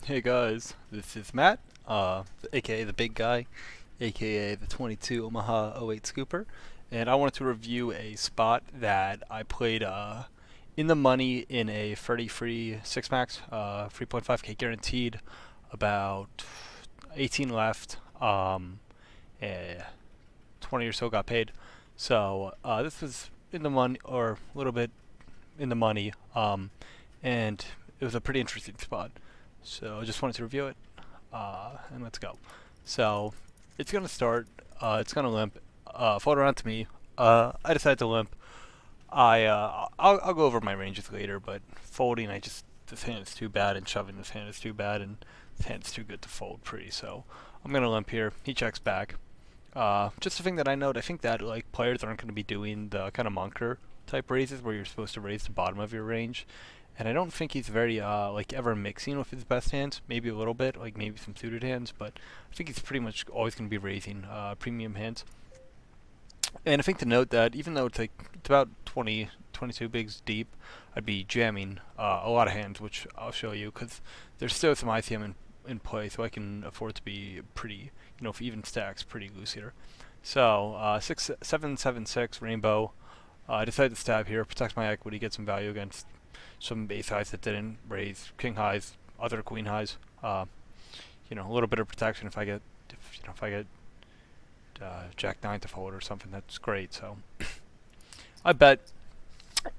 Hey guys, this is Matt, aka the big guy, aka the 22 Omaha '08 scooper, and I wanted to review a spot that I played in the money in a 30 free 6 max, 3.5k guaranteed, about 18 left, eh, 20 or so got paid. So this was in the money, or a little bit in the money, and it was a pretty interesting spot. So I just wanted to review it, and let's go. So it's gonna start. It's gonna limp. Fold around to me. I decided to limp. I'll go over my ranges later, but folding, this hand is too bad, and shoving this hand is too bad, and this hand is too good to fold pretty. So I'm gonna limp here. He checks back. Just a thing that I note, I think that like players aren't going to be doing the kind of monker type raises where you're supposed to raise the bottom of your range, and I don't think he's very like ever mixing with his best hands. Maybe a little bit, like maybe some suited hands, but I think he's pretty much always going to be raising premium hands. And I think to note that even though it's about 20, 22 bigs deep, I'd be jamming a lot of hands, which I'll show you because there's still some ICM in play, so I can afford to be pretty, for even stacks, pretty loose here. So 776 rainbow. I decided to stab here, protect my equity, get some value against some base highs that didn't raise, king highs, other queen highs. A little bit of protection if I get Jack 9 to fold or something. That's great. So I bet,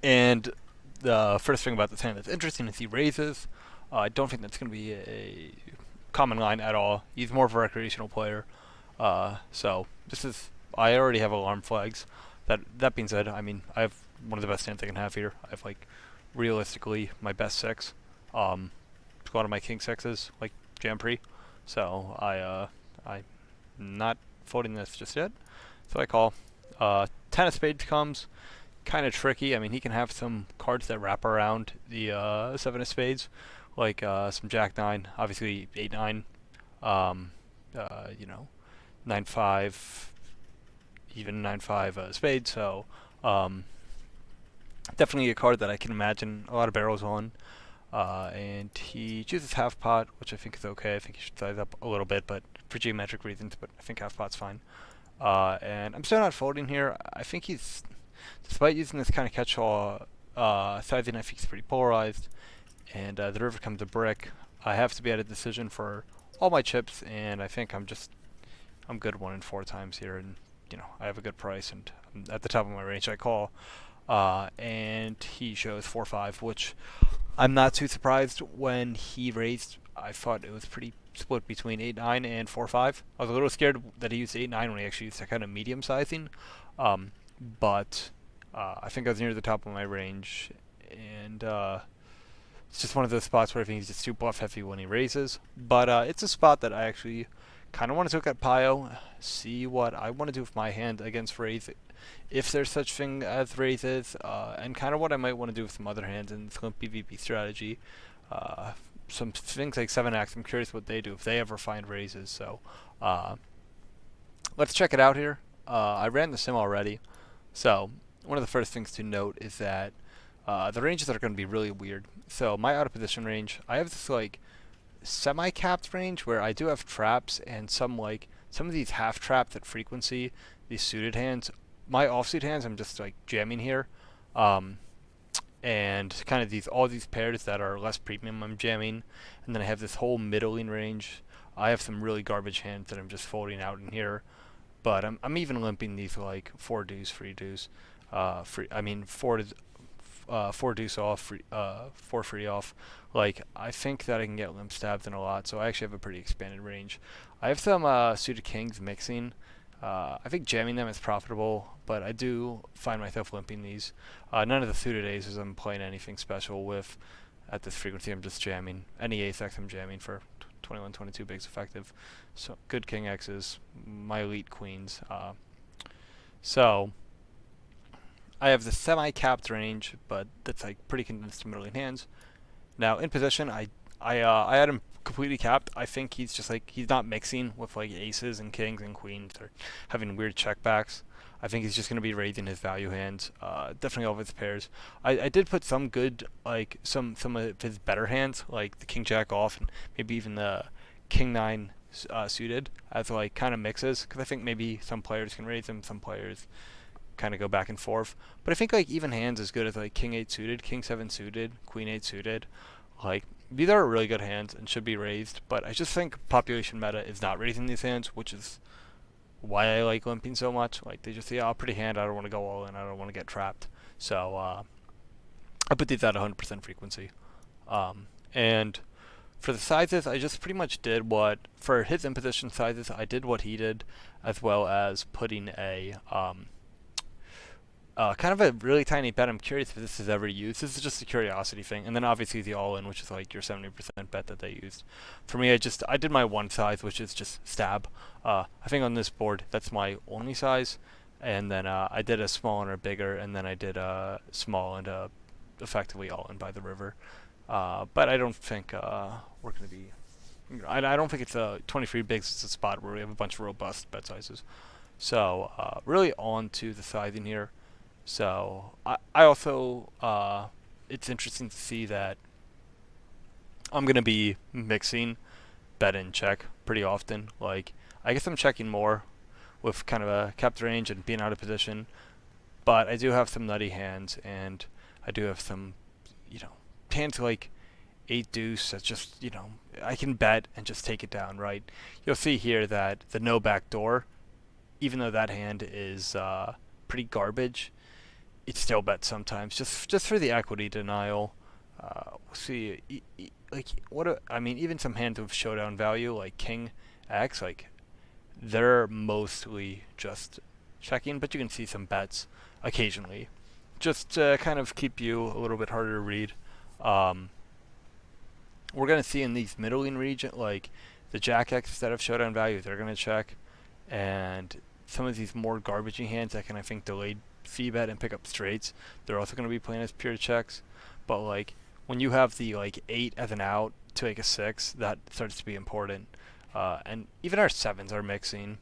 and the first thing about this hand that's interesting is he raises. I don't think that's going to be a common line at all. He's more of a recreational player. So this is. I already have alarm flags. That being said, I mean I have one of the best hands I can have here. I have like realistically my best six. A lot of my king sixes like jam pre. So I'm not folding this just yet. So I call. Ten of spades comes. Kind of tricky. I mean, he can have some cards that wrap around the seven of spades, like some Jack 9, obviously 8-9, um, 9-5, even 9-5 spades. So definitely a card that I can imagine a lot of barrels on. And he chooses half pot, which I think is okay. I think he should size up a little bit, but for geometric reasons. But I think half pot's fine. And I'm still not folding here. I think he's, despite using this kind of catch-all sizing, I think he's pretty polarized. And the river comes a brick. I have to be at a decision for all my chips, and I think I'm good 1 in 4 times here, and I have a good price, and I'm at the top of my range. I call, and he shows 4-5, which I'm not too surprised. When he raised, I thought it was pretty split between 8-9 and 4-5. I was a little scared that he used 8-9 when he actually used that kind of medium sizing, but I think I was near the top of my range, and it's just one of those spots where I think he's just too bluff heavy when he raises. But it's a spot that I actually kind of want to look at Pio, see what I want to do with my hand against raise, if there's such thing as raises, and kind of what I might want to do with some other hands in Slimp PvP strategy. Some things like 7x, I'm curious what they do if they ever find raises. So let's check it out here. I ran the sim already, so one of the first things to note is that the ranges are going to be really weird. So my out of position range, I have this like semi-capped range where I do have traps and some of these half traps at frequency, these suited hands. My offsuit hands, I'm just like jamming here, and kind of all these pairs that are less premium, I'm jamming, and then I have this whole middling range. I have some really garbage hands that I'm just folding out in here, but I'm even limping these like 4 deuce, free deuce, free. I mean 4 deuce off, 4 free off. Like, I think that I can get limp stabs in a lot, so I actually have a pretty expanded range. I have some suited kings mixing. I think jamming them is profitable, but I do find myself limping these. None of the suited aces I'm playing anything special with at this frequency. I'm just jamming. Any ace X I'm jamming for 21, 22 bigs effective. So good king X's, my elite queens. So I have the semi-capped range, but that's like pretty condensed to middling hands. Now in position, I had him completely capped. I think he's just like he's not mixing with like aces and kings and queens or having weird checkbacks. I think he's just going to be raising his value hands, definitely over his pairs. I did put some good, like some of his better hands, like the king jack off and maybe even the king nine suited as like kind of mixes, because I think maybe some players can raise them, some players kind of go back and forth. But I think like even hands as good as like king 8 suited, king 7 suited, queen 8 suited. Like these are really good hands and should be raised. But I just think population meta is not raising these hands, which is why I like limping so much. Like they just say, oh, pretty hand, I don't want to go all in, I don't want to get trapped. So I put these at 100% frequency. And for the sizes, I just pretty much did what, for his imposition sizes, I did what he did, as well as putting a kind of a really tiny bet. I'm curious if this is ever used. This is just a curiosity thing. And then obviously the all-in, which is like your 70% bet that they used. For me, I did my one size, which is just stab. I think on this board, that's my only size. And then I did a small and a bigger, and then I did a small and a effectively all-in by the river. But I don't think we're going to be... I don't think it's a 23 bigs. It's a spot where we have a bunch of robust bet sizes. So really on to the sizing here. So I also, it's interesting to see that I'm going to be mixing bet and check pretty often. Like, I guess I'm checking more with kind of a capped range and being out of position. But I do have some nutty hands, and I do have some, hands like 8 deuce that's just, I can bet and just take it down, right? You'll see here that the no back door, even though that hand is pretty garbage, it still bets sometimes, just for the equity denial. We'll see, even some hands with showdown value, like King X, like, they're mostly just checking, but you can see some bets occasionally, just to kind of keep you a little bit harder to read. We're going to see in these middling region, like the Jack X instead of showdown value, they're going to check, and some of these more garbagey hands that can, I think, delayed fee bet and pick up straights, they're also going to be playing as pure checks. But like when you have the like 8 as an out to like a 6, that starts to be important. And even our 7s are mixing.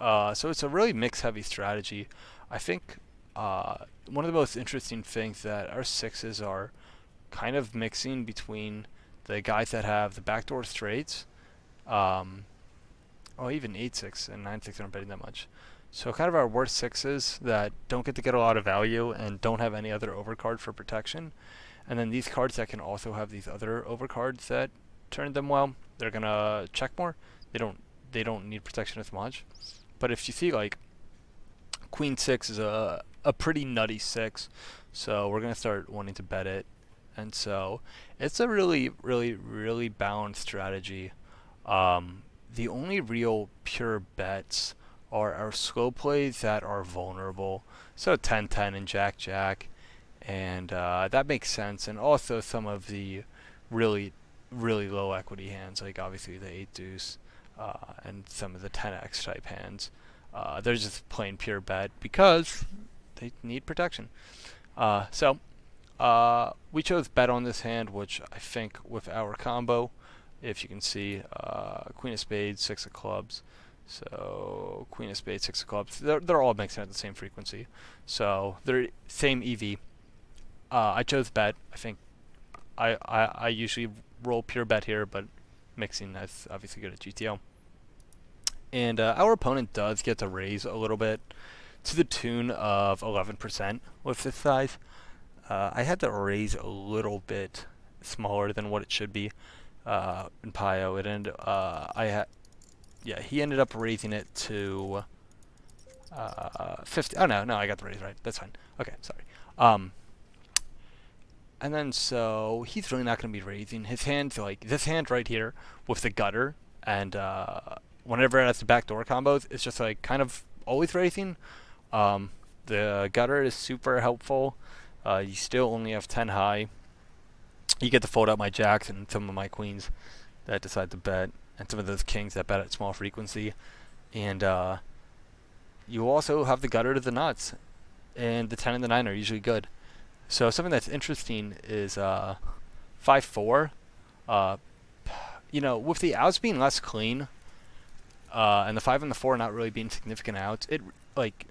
So it's a really mix heavy strategy. I think one of the most interesting things that our 6s are kind of mixing between the guys that have the backdoor straights, even 8-6 and 9-6 aren't betting that much. So kind of our worst 6s that don't get to get a lot of value and don't have any other overcard for protection. And then these cards that can also have these other overcards that turn them well, they're gonna check more. They don't need protection as much. But if you see like Queen 6 is a pretty nutty 6, so we're gonna start wanting to bet it. And so it's a really, really, really balanced strategy. The only real pure bets are our slow plays that are vulnerable. So 10-10 and Jack-Jack, and that makes sense. And also some of the really, really low equity hands, like obviously the 8 deuce and some of the 10x type hands. They're just plain pure bet because they need protection. So we chose bet on this hand, which I think with our combo, if you can see, Queen of Spades, 6 of Clubs. So Queen of Spades, 6 of Clubs. They're all mixing at the same frequency. So they're same EV. I chose bet. I think I usually roll pure bet here, but mixing is obviously good at GTO. And our opponent does get to raise a little bit to the tune of 11% with this size. I had to raise a little bit smaller than what it should be in Pio. He ended up raising it to 50. Oh no, I got the raise right. That's fine. Okay, sorry. And then so he's really not going to be raising his hands, like this hand right here with the gutter, and whenever it has the backdoor combos, it's just like kind of always raising. The gutter is super helpful. You still only have 10 high. You get to fold out my jacks and some of my queens that decide to bet, and some of those kings that bet at small frequency. And you also have the gutter to the nuts, and the 10 and the 9 are usually good. So something that's interesting is 5-4. With the outs being less clean, and the 5 and the 4 not really being significant outs, it like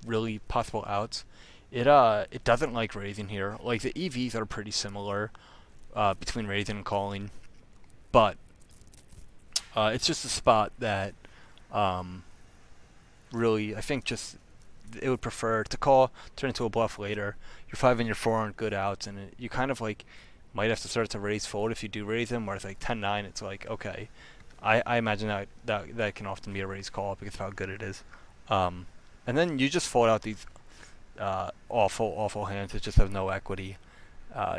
really possible outs, it doesn't like raising here. Like the EVs are pretty similar between raising and calling, but it's just a spot that um, really I think just it would prefer to call, turn into a bluff later. Your 5 and your 4 aren't good outs, and you kind of like might have to start to raise fold if you do raise them. Where it's like 10-9, it's like okay. I imagine that can often be a raise call because of how good it is. And then you just fold out these awful hands that just have no equity.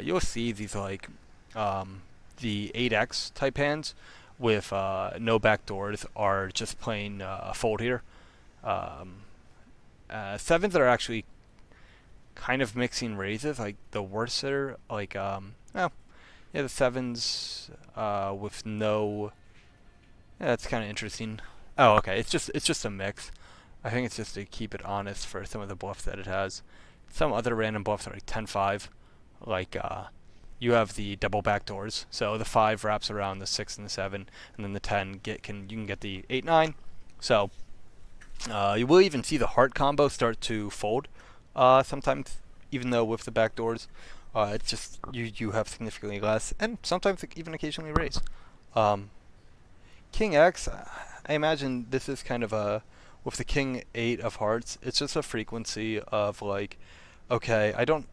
You'll see these like the 8x type hands with no backdoors are just plain fold here. Sevens are actually kind of mixing raises. Like the worst are like the sevens with no. Yeah, that's kind of interesting. Oh, okay. It's just a mix. I think it's just to keep it honest for some of the bluffs that it has. Some other random bluffs are like 10-5. Like you have the double backdoors, so the 5 wraps around the 6 and the 7, and then the 10 you can get the 8-9. So you will even see the heart combo start to fold sometimes, even though with the backdoors, it's just you have significantly less, and sometimes even occasionally raise. King X, I imagine this is kind of a, with the King 8 of hearts, it's just a frequency of like, okay, I don't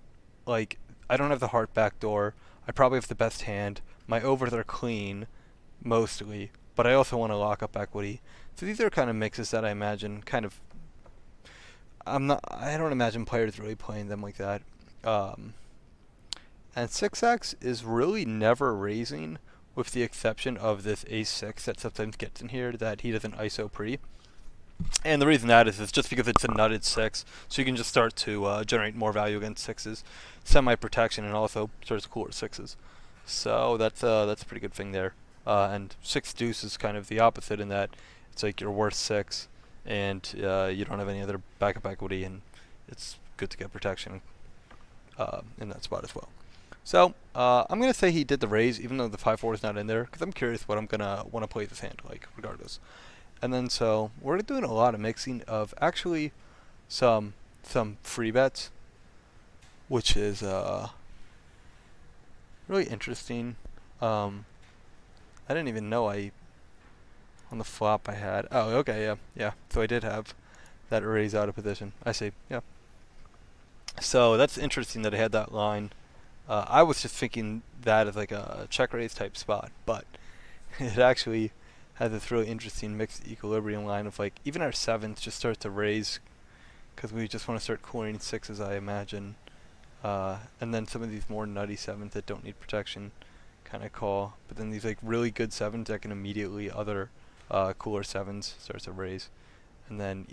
have the heart backdoor, I probably have the best hand, my overs are clean, mostly, but I also want to lock up equity. So these are kind of mixes that I imagine I don't imagine players really playing them like that. And 6x is really never raising, with the exception of this ace-6 that sometimes gets in here that he doesn't ISO pre. And the reason that is just because it's a nutted 6, so you can just start to generate more value against 6s, semi-protection, and also starts cooler 6s. So that's a pretty good thing there. And 6 deuce is kind of the opposite in that it's like your worst 6, and you don't have any other backup equity, and it's good to get protection in that spot as well. So I'm going to say he did the raise, even though the 5-4 is not in there, because I'm curious what I'm going to want to play this hand like, regardless. And then so we're doing a lot of mixing of actually some free bets, which is really interesting. I didn't even know on the flop I had. Oh, okay, yeah. So I did have that raise out of position. I see, yeah. So that's interesting that I had that line. I was just thinking that as like a check raise type spot, but it actually has this really interesting mixed equilibrium line of like even our 7s just start to raise because we just want to start cooling 6s, I imagine. And then some of these more nutty 7s that don't need protection kind of call. But then these like really good 7s that can immediately other cooler 7s start to raise. And then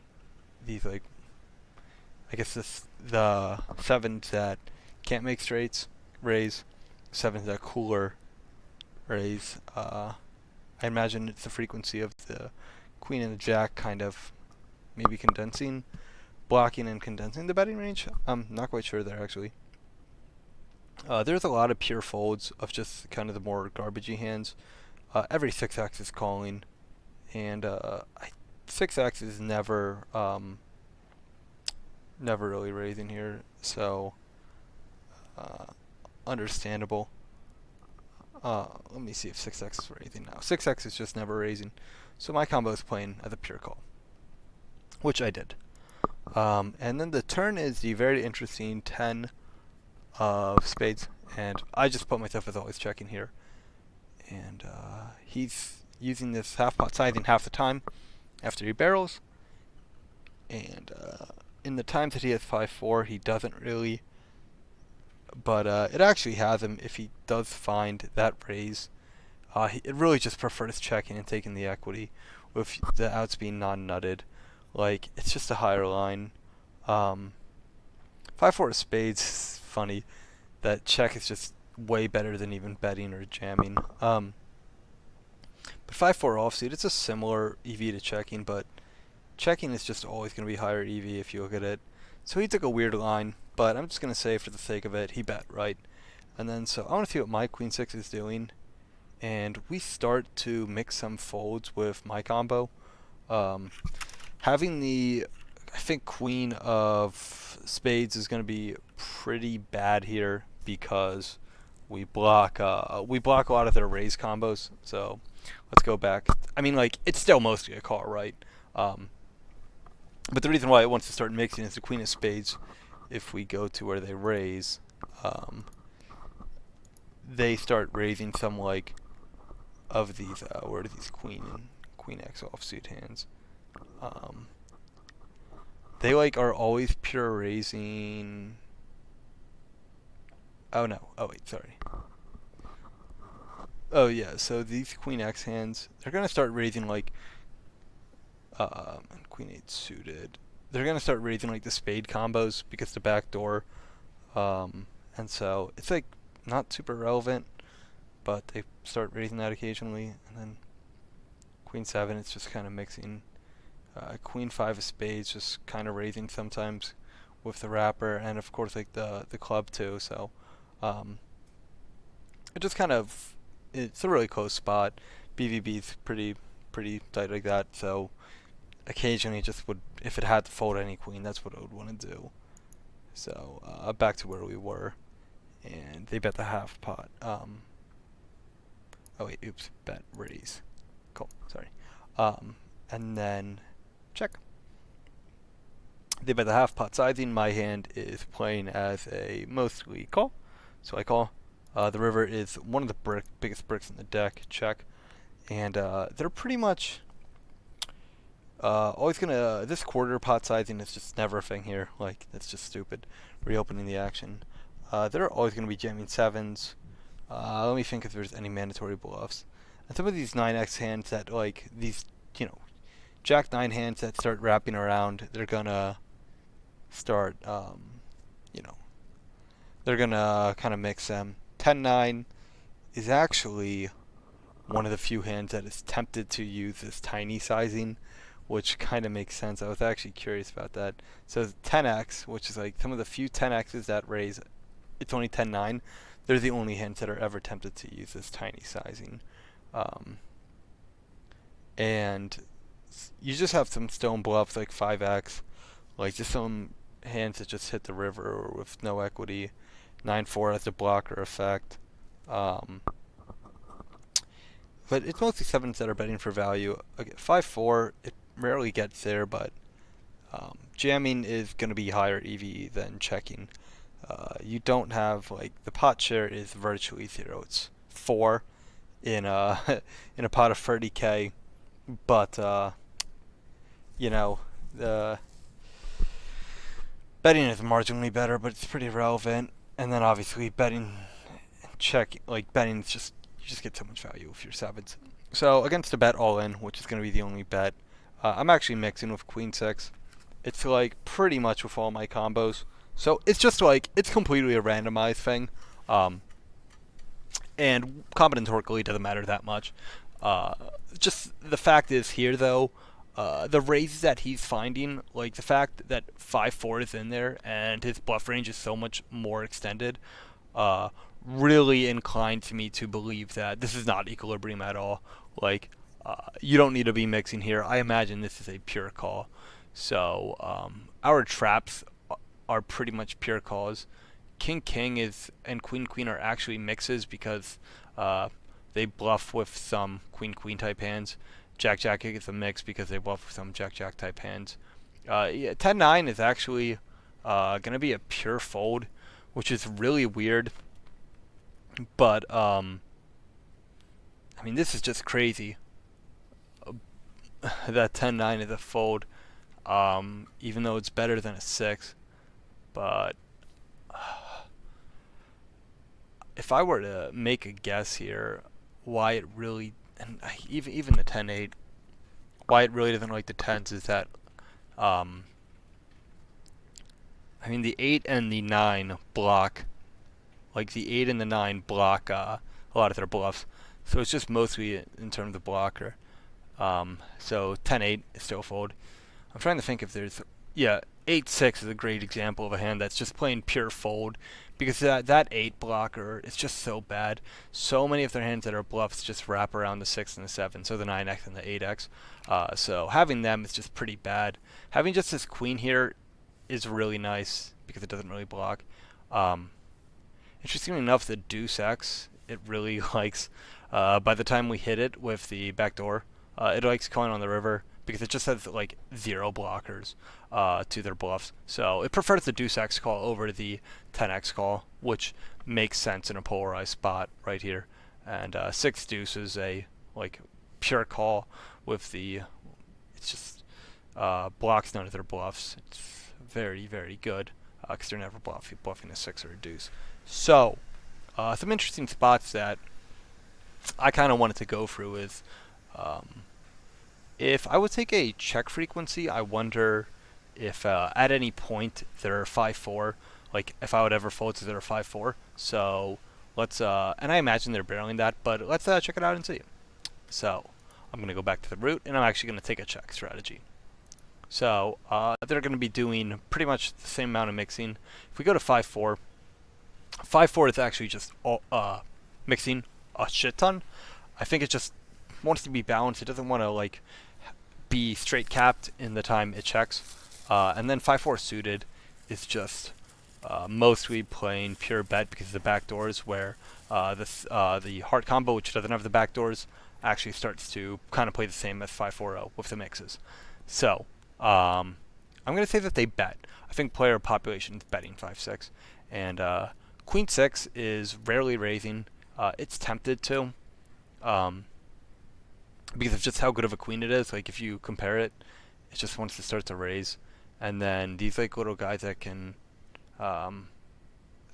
these like, I guess the 7s that can't make straights raise, 7s that cooler raise. I imagine it's the frequency of the queen and the jack kind of maybe condensing, blocking and condensing the betting range. I'm not quite sure there actually. There's a lot of pure folds of just kind of the more garbagey hands. Every 6x is calling, and 6x is never really raising here, so understandable. Let me see if 6x is raising now. 6x is just never raising, so my combo is playing as a pure call, which I did. And then the turn is the very interesting 10 of spades, and I just put myself as always checking here. And he's using this half pot sizing half the time after he barrels, and in the times that he has 5-4, he doesn't really. But it actually has him if he does find that raise. It really just prefers checking and taking the equity, with the outs being non-nutted. Like, it's just a higher line. 5-4 of spades is funny. That check is just way better than even betting or jamming. But 5-4 offsuit, it's a similar EV to checking, but checking is just always going to be higher EV if you look at it. So he took a weird line, but I'm just going to say for the sake of it, he bet, right? And then so I want to see what my queen 6 is doing. And we start to mix some folds with my combo. Having the I think queen of spades is going to be pretty bad here because we block a lot of their raise combos. So let's go back. I mean, like, it's still mostly a call, right? Um, but the reason why it wants to start mixing is the queen of spades. If we go to where they raise, um, they start raising some like of these. Where are these queen X offsuit hands? Um, they like are always pure raising. Oh no. Oh wait, sorry. Oh yeah. So these queen X hands, they're gonna start raising like and queen 8 suited. They're gonna start raising like the spade combos because the back door. And so it's like not super relevant, but they start raising that occasionally. And then queen 7, it's just kind of mixing. Queen 5 of spades, just kind of raising sometimes with the wrapper, and of course like the club too. So it just kind of, it's a really close spot. BVB's pretty tight like that. So occasionally just would, if it had to fold any queen, that's what I would want to do. So back to where we were, and they bet the half pot. Oh wait, oops, bet raise. Cool, sorry. And then check. They bet the half pot sizing. My hand is playing as a mostly call, so I call. The river is one of the biggest bricks in the deck. Check, and they're pretty much always gonna. This quarter pot sizing is just never a thing here. Like, that's just stupid. Reopening the action. They're always gonna be jamming sevens. Let me think if there's any mandatory bluffs. And some of these 9x hands that, like, these, you know, Jack 9 hands that start wrapping around, they're gonna start, you know, they're gonna kind of mix them. 10-9 is actually one of the few hands that is tempted to use this tiny sizing, which kind of makes sense. I was actually curious about that. So 10x, which is like some of the few 10x's that raise, it's only 10-9. They're the only hands that are ever tempted to use this tiny sizing. And you just have some stone bluffs like 5x, like just some hands that just hit the river or with no equity. 9-4 has a blocker effect. But it's mostly sevens that are betting for value. Okay, 5-4, it rarely gets there, but jamming is going to be higher EV than checking. You don't have, like, the pot share is virtually zero. It's 4 in a in a pot of 30k, but you know, the betting is marginally better, but it's pretty relevant. And then obviously betting, check, like betting is just, you just get so much value with your sevens. So against a bet all in, which is going to be the only bet, I'm actually mixing with queen 6. It's like pretty much with all my combos. So it's just like, it's completely a randomized thing. And combinatorically doesn't matter that much. Just the fact is here though, the raises that he's finding, like the fact that 5-4 is in there and his bluff range is so much more extended, really inclined to me to believe that this is not equilibrium at all. Like, you don't need to be mixing here. I imagine this is a pure call. So our traps are pretty much pure calls. King is and queen are actually mixes because they bluff with some queen type hands. Jack is a mix because they bluff with some jack type hands. Yeah, 10-9 is actually gonna be a pure fold, which is really weird. But I mean, this is just crazy. That 10-9 is a fold, even though it's better than a 6. But if I were to make a guess here, why it really, and even the 10-8, why it really doesn't like the 10s is that, I mean, the 8 and the 9 block, like the 8 and the 9 block a lot of their bluffs. So it's just mostly in terms of blocker. So 10-8 is still a fold. I'm trying to think if there's, yeah, 8-6 is a great example of a hand that's just playing pure fold, because that 8 blocker is just so bad. So many of their hands that are bluffs just wrap around the 6 and the 7, so the 9x and the 8x. So having them is just pretty bad. Having just this queen here is really nice because it doesn't really block. Interestingly enough, the deuce X, it really likes, by the time we hit it with the backdoor, it likes calling on the river because it just has like 0 blockers to their bluffs. So it prefers the deuce X call over the 10x call, which makes sense in a polarized spot right here. And 6 deuce is a like pure call with the, it's just blocks none of their bluffs. It's very, very good because they're never bluffing a 6 or a deuce. So some interesting spots that I kind of wanted to go through is, if I would take a check frequency, I wonder if at any point they're 5-4, like if I would ever fold to their 5-4. So let's, and I imagine they're barreling that, but let's check it out and see. So I'm going to go back to the root, and I'm actually going to take a check strategy. So they're going to be doing pretty much the same amount of mixing. If we go to 5-4, 5-4 is actually just mixing a shit ton. I think it just wants to be balanced. It doesn't want to like be straight capped in the time it checks. And then 5-4 suited is just mostly playing pure bet because of the back doors, where the heart combo, which doesn't have the back doors, actually starts to kind of play the same as 5-4-0 with the mixes. So I'm going to say that they bet. I think player population is betting 5-6, and Queen 6 is rarely raising. It's tempted to, because of just how good of a queen it is. Like if you compare it, it just wants to start to raise. And then these like little guys that can,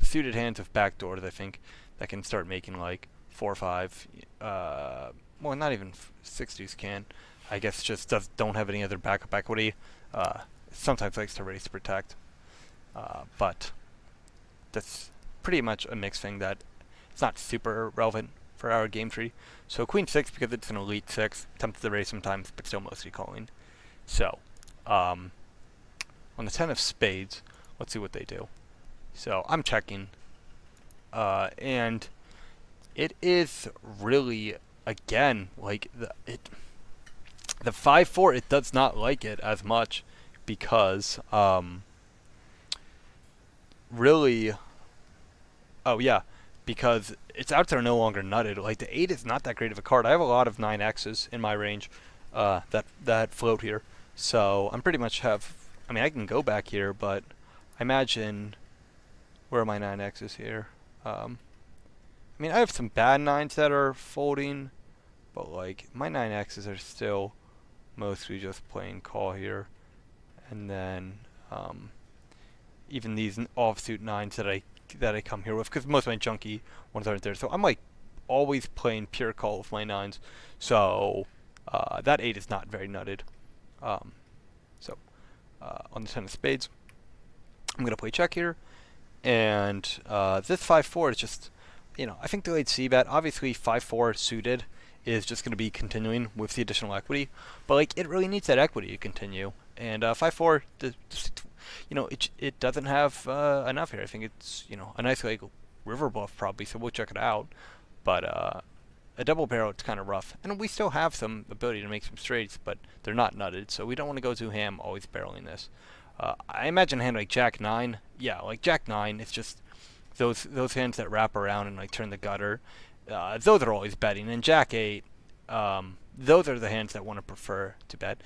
suited hands with backdoors, I think, that can start making like 4-5. Well, not even 6 deuce can. I guess just don't have any other backup equity. Sometimes likes to raise to protect. But that's pretty much a mixed thing that it's not super relevant for our game tree. So Queen 6, because it's an elite 6, tempted to raise sometimes, but still mostly calling. So on the 10 of spades, let's see what they do. So I'm checking, and it is really, again, like the 5-4, it does not like it as much because really, oh yeah, because its outs are no longer nutted. Like the 8 is not that great of a card. I have a lot of 9x's in my range that float here, so I'm pretty much have. I mean, I can go back here, but I imagine, where are my 9x's here? I mean, I have some bad 9s that are folding, but like my 9x's are still mostly just playing call here, and then even these offsuit 9s that I come here with, because most of my junky ones aren't there. So I'm like always playing pure call with my 9s. So that 8 is not very nutted. So on the 10 of spades, I'm going to play check here. And this 5-4 is just, I think delayed c-bet. Obviously 5-4 suited is just going to be continuing with the additional equity. But like it really needs that equity to continue. And 5-4, it doesn't have enough here. I think it's, a nice like river bluff probably, so we'll check it out. But a double barrel, it's kind of rough. And we still have some ability to make some straights, but they're not nutted, so we don't want to go too ham always barreling this. I imagine a hand like Jack 9, yeah, like Jack 9, it's just those hands that wrap around and like turn the gutter. Those are always betting. And Jack 8, those are the hands that want to prefer to bet.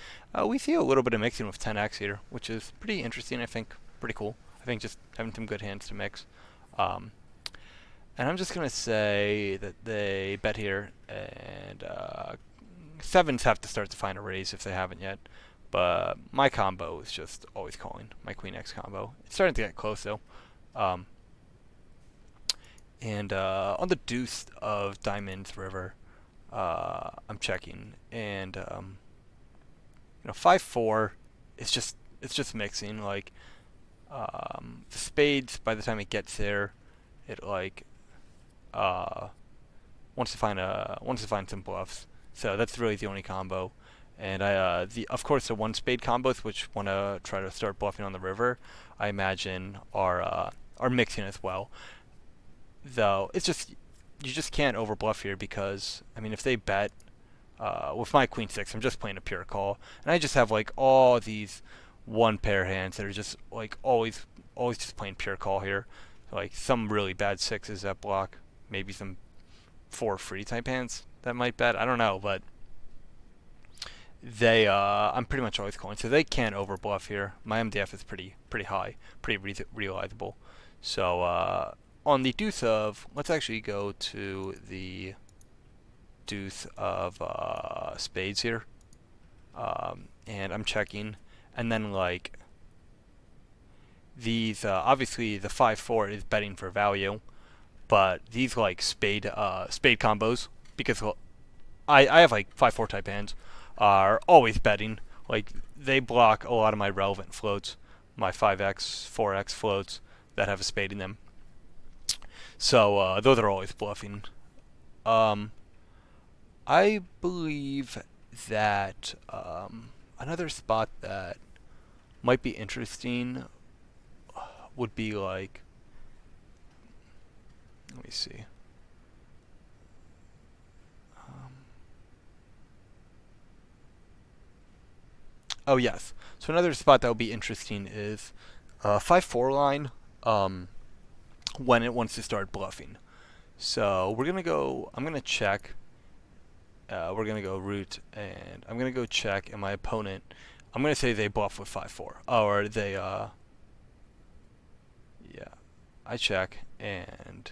We see a little bit of mixing with 10x here, which is pretty interesting, I think. Pretty cool. I think just having some good hands to mix. And I'm just going to say that they bet here, and 7s have to start to find a raise if they haven't yet. But my combo is just always calling, my Queen X combo. It's starting to get close, though. And on the deuce of diamonds river, I'm checking, and 5-4, it's just mixing. Like the spades, by the time it gets there, it like wants to find some bluffs. So that's really the only combo. And of course the one spade combos which want to try to start bluffing on the river, I imagine are mixing as well. Though it's just you just can't over bluff here because I mean if they bet with my queen six, I'm just playing a pure call, and I just have like all these one pair hands that are just like always just playing pure call here. Like some really bad sixes that block, maybe some 4 free type hands that might bet. I don't know, but they I'm pretty much always calling, so they can't over bluff here. My MDF is pretty high, pretty realizable. So on the deuce of, let's actually go to the deuce of spades here, and I'm checking, and then like these obviously the 5-4 is betting for value, but these like spade combos, because I have like 5-4 type hands, are always betting. Like they block a lot of my relevant floats, my 5x 4x floats that have a spade in them, so those are always bluffing. I believe that another spot that might be interesting would be like, let me see. Oh yes. So another spot that would be interesting is 5-4 line when it wants to start bluffing. So we're gonna go. I'm gonna check. We're gonna go root, and I'm gonna go check. And my opponent, I'm gonna say they bluff with 5-4, or they yeah. I check and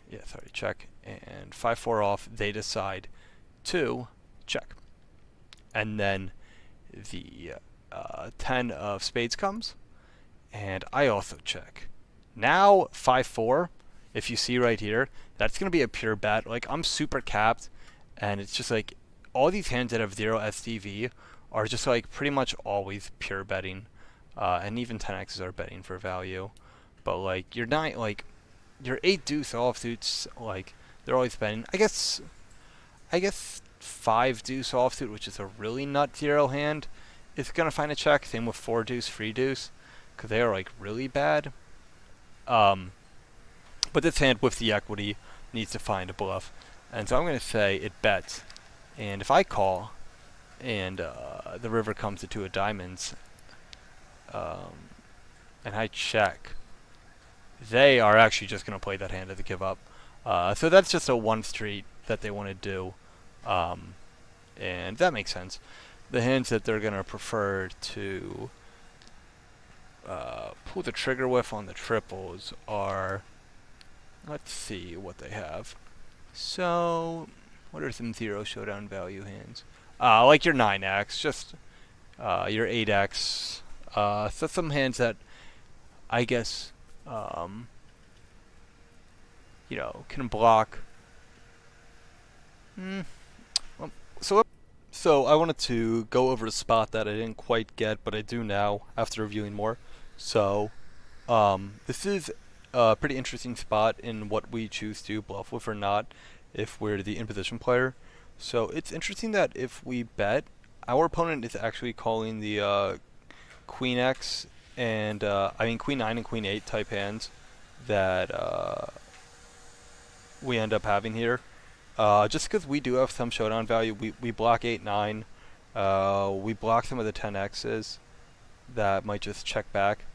yeah, sorry, check and 5-4 off. They decide to check, and then the 10 of spades comes, and I also check. Now 5-4, if you see right here, that's going to be a pure bet. Like I'm super capped, and it's just like all these hands that have 0 SDV are just like pretty much always pure betting, and even 10x's are betting for value. But like your 9, like your 8 deuce offsuits, like they're always betting. I guess 5 deuce offsuit, which is a really nut 0 hand, is gonna find a check. Same with 4 deuce, 3 deuce, because they are like really bad. But this hand with the equity needs to find a bluff, and so I'm gonna say it bets. And if I call, and the river comes to 2 of diamonds, and I check, they are actually just gonna play that hand as a give up. So that's just a 1 street that they want to do, and that makes sense. The hands that they're gonna prefer to pull the trigger with on the triples are, let's see what they have. So, what are some 0 showdown value hands? Like your 9x, just your 8x. So some hands that I guess you know, can block. So I wanted to go over a spot that I didn't quite get, but I do now after reviewing more. So this is a pretty interesting spot in what we choose to bluff with or not if we're the in position player. So it's interesting that if we bet, our opponent is actually calling the Queen X and I mean Queen 9 and Queen 8 type hands that we end up having here. Just because we do have some showdown value, we block 8, 9. We block some of the 10x's that might just check back.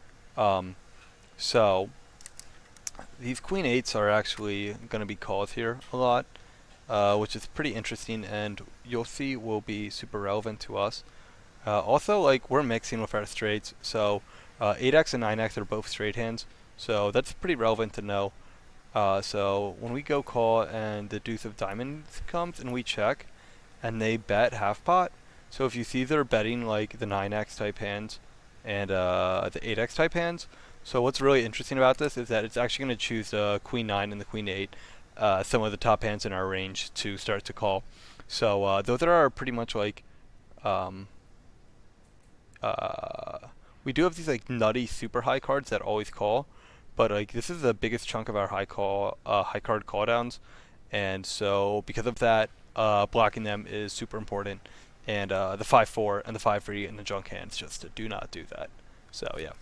So these Queen 8s are actually going to be called here a lot, which is pretty interesting, and you'll see will be super relevant to us. Also, like, we're mixing with our straights, so 8x and 9x are both straight hands, so that's pretty relevant to know. So when we go call and the deuce of diamonds comes and we check and they bet half pot, so if you see they're betting like the 9x type hands and the 8x type hands, so what's really interesting about this is that it's actually going to choose the Queen 9 and the Queen 8, some of the top hands in our range, to start to call. So those are pretty much like we do have these like nutty super high cards that always call, but like this is the biggest chunk of our high card call downs, and so because of that, blocking them is super important. and the 5-4 and the 5-3 and the junk hands just do not do that. So yeah.